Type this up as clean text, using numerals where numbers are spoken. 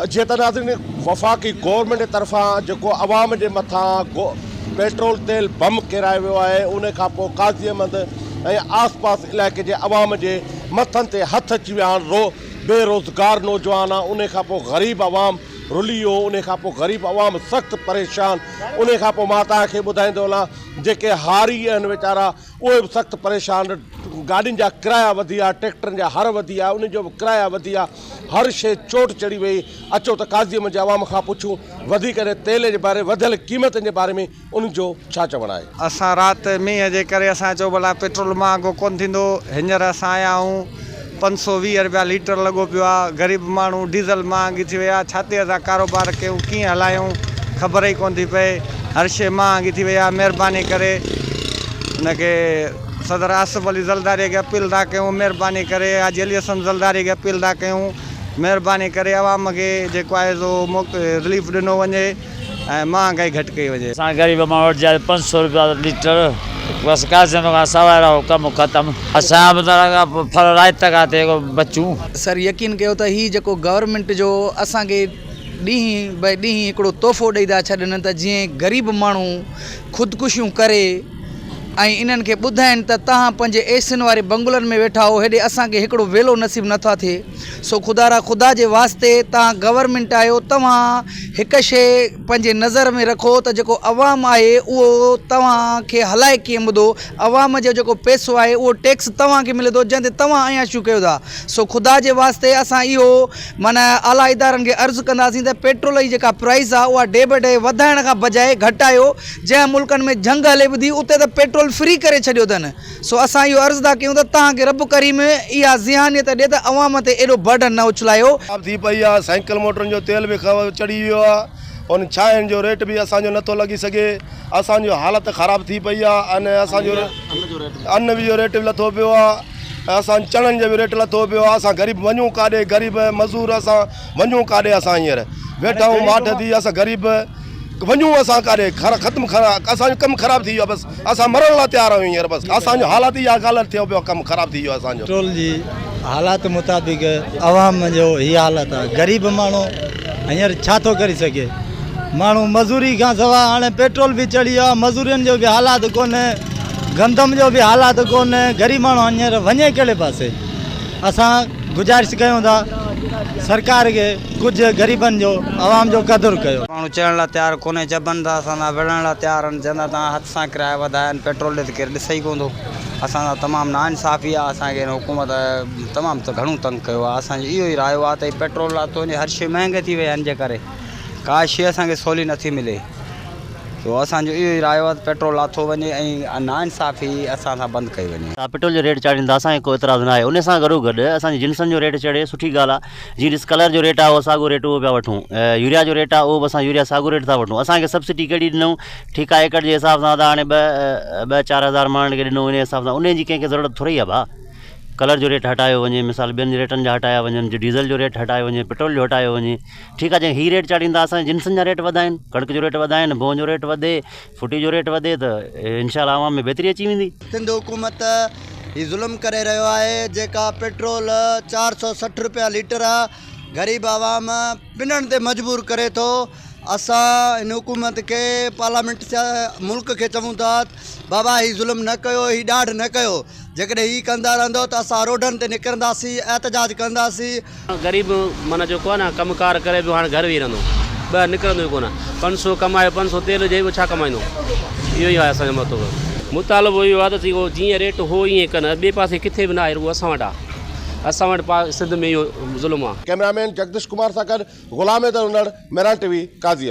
जे त नाज़रीन वफ़ाक़ी गवर्नमेंट जे तरफ़ां जेको अवाम जे मथां पेट्रोल तेल बम किरायो वियो आहे, उन खां पोइ काज़ीअमद ऐं आस पास इलाइक़े जे अवाम जे मथनि ते हथ अची विया आहिनि। बेरोज़गार नौजवान आहे, उन खां पोइ ग़रीब अवाम रुली वियो, उन खां पोइ ग़रीब अवाम सख़्तु परेशान। उन खां पोइ मां तव्हांखे ॿुधाईंदो हलां जेके हारी आहिनि वीचारा उहे बि सख़्तु परेशान। गाॾियुनि जा किराया वधी विया, ट्रैक्टरनि जा हर वधी विया, उन जो बि किराया वधी विया, हर शइ चोट चढ़ी वई। अचो त काज़ीअम जे अवाम खां पुछूं वधीक तेल जे बारे वधियल क़ीमतनि जे बारे में उनजो छा चवणु आहे। असां राति मींहं जे करे असां चयो भला पेट्रोल महांगो कोन थींदो, हींअर असां आया आहियूं 520 रुपया लीटर लॻो पियो आहे। ग़रीब माण्हू डीज़ल महांगी थी वई आहे, छा ते असां कारोबार कयूं, कीअं हलायूं, ख़बर ई कोन थी पए। हर शइ महांगी थी वई आहे। महिरबानी करे उनखे सदर आसिफ अली ज़रदारी खे अपील था कयूं, महिरबानी करे हाजी अली हसन ज़रदारी खे अपील था कयूं, महिरबानी करे अवाम खे जेको आहे सो रिलीफ ॾिनो वञे ऐं महांगाई घटि कई वञे। असां ग़रीब माण्हू वटि जा 500 रुपया लीटर बस काज़ीअम खां सवाइ रहो कमु ख़तमु। असां बि फल रायत खां ते बचूं। सर यकीन कयो त हीउ जेको गवर्नमेंट जो असांखे ॾींहुं बाई ॾींहुं हिकिड़ो तोहफ़ो ॾेई था छॾनि त जीअं ग़रीब माण्हू ख़ुदकुशियूं करे ऐं इन्हनि खे ॿुधाइनि त तव्हां पंहिंजे एसियुनि वारे बंगलनि में वेठा हो, हेॾे असांखे हिकिड़ो वेलो नसीबु नथा थिए। सो ख़ुदा जे वास्ते तव्हां गवर्नमेंट आहियो, तव्हां हिकु शइ पंहिंजे नज़र में रखो त जेको अवाम आहे उहो तव्हांखे हलाए कीअं ॿुधो। अवाम जो जेको पैसो आहे उहो टैक्स तव्हांखे मिले थो, जंहिं ते तव्हां अयाशूं कयो था। सो ख़ुदा जे वास्ते असां इहो माना आला इदारनि खे अर्ज़ु कंदासीं त पेट्रोल जी जेका प्राइस आहे उहा डे बाय डे वधाइण खां बजाए घटायो। जंहिं मुल्कनि में जंग हले ॿुधी उते त पेट्रोल फ्री करे छॾियो अथनि। सो असां इहो अर्ज़ु था कयूं त तव्हांखे रब करीम इहा ज़िहानियत ॾिए त अवाम ते एॾो बर्डन न उछलायो। थी पई आहे, साइकिल मोटरुनि जो तेल बि चढ़ी वियो आहे, उन चांहियुनि जो रेट बि असांजो नथो लॻी सघे। असांजो हालति ख़राबु थी पई आहे। अने असांजो अन्न बि जो रेट बि लथो पियो आहे, असां चणनि जो बि रेट लथो पियो आहे। असां ग़रीब वञूं काॾे, ग़रीब मज़दूर असां वञूं काॾे, असां हींअर वेठा आहियूं माठ थी। असां ग़रीब वञूं असां काॾे, ख़तमु असांजो कमु ख़राबु थी वियो आहे। बसि असां मरण लाइ तयारु आहियूं हींअर। बसि असांजो हालात इहा ॻाल्हि थियो पियो, कमु ख़राबु थी वियो आहे असांजो। पेट्रोल जी हालात मुताबिक़ अवाम जो हीअ हालत आहे। ग़रीब माण्हू हींअर छा थो करे सघे। माण्हू मज़ूरी खां सवाइ हाणे पेट्रोल बि चढ़ी वियो आहे, मज़ूरियुनि जो बि हालात कोन्हे, गंदम जो बि हालात कोन्हे। ग़रीब माण्हू हींअर वञे कहिड़े पासे। असां गुज़ारिश कयूं था सरकार खे कुझु ग़रीबनि जो अवाम जो क़दुरु कयो। माण्हू चढ़ण लाइ तयारु कोन्हे, चबनि था असां विढ़ण लाइ तयारु आहिनि, चवंदा तव्हां हथ सां किराया वधाइनि, पेट्रोल ॾे त केरु ॾिसे ई कोन थो। असां सां तमामु नाइंसाफ़ी आहे। असांखे हुकूमत तमामु घणो तंग कयो आहे। असांजो इहो ई रायो आहे त पेट्रोल लाइ तो हर शइ महांगी थी वई आहे, हिन जे करे का शइ असांखे सवली नथी मिले। तो असांजो इहो ई रायो आहे त पेट्रोल लाथो वञे ऐं नाइंसाफ़ी असां सां बंदि कई वञे। पेट्रोल जो रेट चाढ़ींदा असांखे को एतिराज़ु न आहे। उन सां गॾो गॾु असांजे जिन्सनि जो रेट चढ़े सुठी ॻाल्हि आहे। जीअं ॾिस कलर जो रेट आहे उहो साॻियो रेट उहो पिया वठूं, यूरिया जो रेट आहे उहो बि असां यूरिया साॻियो रेट था वठूं। असांखे सब्सिडी कहिड़ी ॾिनऊं, ठीकु आहे एकड़ जे हिसाब सां त हाणे 2-4 हज़ार माण्हुनि खे ॾिनो, उन हिसाब सां उन जी कंहिंखे ज़रूरत थोरी आहे भाउ। कलर जो रेट हटायो वञे, मिसाल ॿियनि रेटनि जा हटाया वञनि, डीज़ल जो रेट हटायो वञे, पेट्रोल जो हटायो वञे, ठीकु आहे। जंहिं हीअ रेट चाढ़ींदा असांजे जिन्सनि जा रेट वधाइनि, कणिक जो रेट वधाइनि, भों जो रेट वधे, फुटी जो रेट वधे त इनशाला अवाम में बहितरी अची वेंदी। सिंध हुकूमत ही ज़ुल्म करे रहियो आहे। जेका पेट्रोल 460 रुपया लीटर आहे, ग़रीब आवाम पिनण ते मजबूर करे थो। असां हिन हुकूमत खे पार्लियामेंट सां मुल्क खे चऊं था बाबा ही ज़ुल्म न कयो, ही ॾाढ न कयो। जेकॾहिं ही कंदा रहंदो त असां रोडनि ते निकिरंदासीं, एहतजाज कंदासीं। ग़रीब माना जेको आहे न कमुकार करे पियो हाणे घर वेही रहंदो, ॿाहिरि निकिरंदो ई कोन। 500 कमाए 500 तेल जे छा कमाईंदो, इहो ई आहे असांजो मुतालबो इहो आहे त जीअं रेट हो ईअं कनि। ॿिए पासे किथे बि न आहे, उहो असां वटि आहे। असां वटि सिंध में इहो ज़ुल्म आहे। कैमरामैन जगदीश कुमार सां गॾु ग़ुलाम हुनर, मेरान टीवी, काज़ीअम।